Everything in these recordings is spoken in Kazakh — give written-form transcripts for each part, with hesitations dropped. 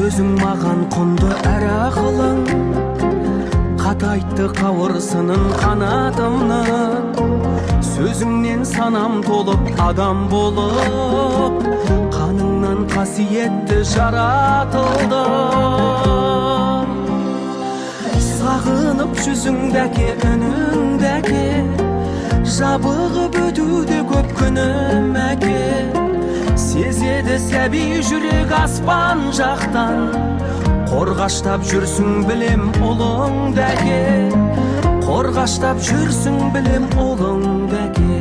сөзің маған құнды әрі ақылың, қатайтты қауырсынын қанатымның. Сөзіңнен санам толып адам болып, қаныңнан қасиетті жаратылдым. Сағынып жүзіңдәке, үніңдәке, жабығып өтуде көп күнім әке. Сезеді сәби жүрек аспан жақтан, қорғаштап жүрсің білем ұлыңдәке, қорғаштап жүрсің білем ұлыңдәке.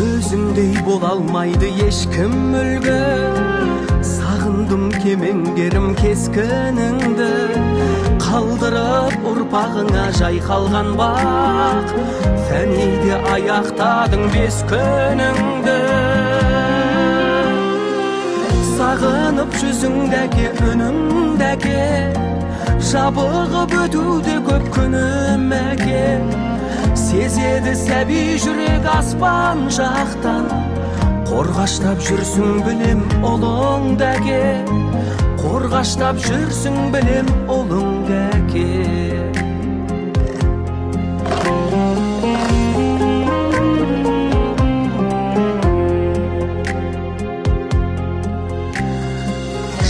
Өзіңдей бола алмайды ешкім үлгі, сағындым кемеңгерім кескініңді, қалдырып ұрпағыңа жайқалған бақ, фәниде аяқтадың 5 күніңді. Сағынып жүзіңдәке, үніңдәке, жабығып өтуде көп күнім әке. Сезеді сәби жүрек аспан жақтан, қорғаштап жүрсің білем ұлыңдәке, қорғаштап жүрсің білем ұлыңдәке.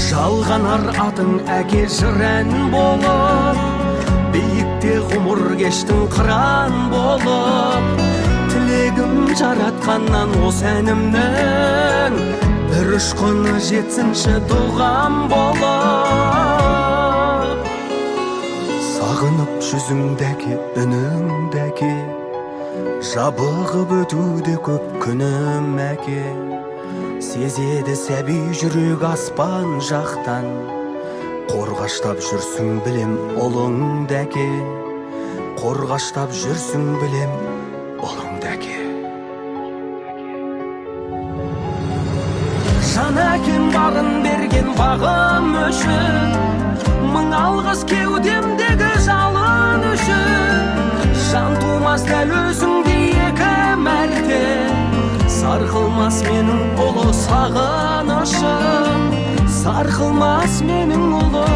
Жалғанар атың әке жырән болып, биікте ғұмыр кештің қыран болып. Тілегім жаратқаннан осы әнімнің бір ұшқыны жетсінші дұғам болып. Сағынып жүзіңдәке, үніңдәке, жабығып өтуде көп күнім әке. Сезеді сәби жүрек аспан жақтан, қорғаштап жүрсің білем ұлыңдәке, қорғаштап жүрсің білем ұлыңдәке. Жан әкем бағын берген бағым үшін, мың алғыс кеудемдегі жалын үшін. Жан тумас дәл өзіңдей 2 мәрте, сарқылмас менің ұлы сағынышым, сарқылмас менің ұлы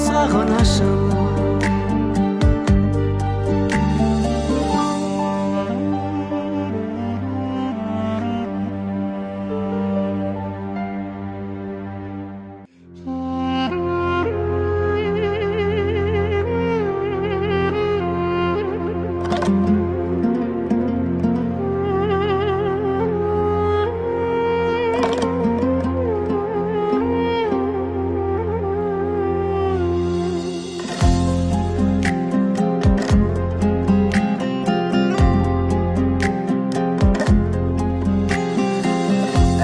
сағынышым.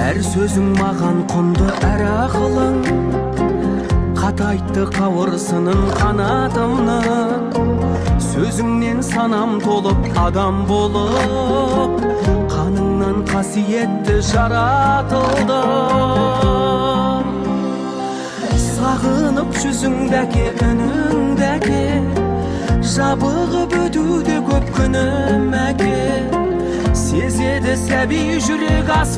Әр сөзің маған құнды әрі ақылың, қатайтты қауырсынын қанатымның. Сөзіңнен санам толып адам болып, қаныңнан қасиетті жаратылдым. Сағынып жүзіңдәке, үніңдәке, жабығып өтуде көп күнім әке. Сезеді сәби жүрек аспан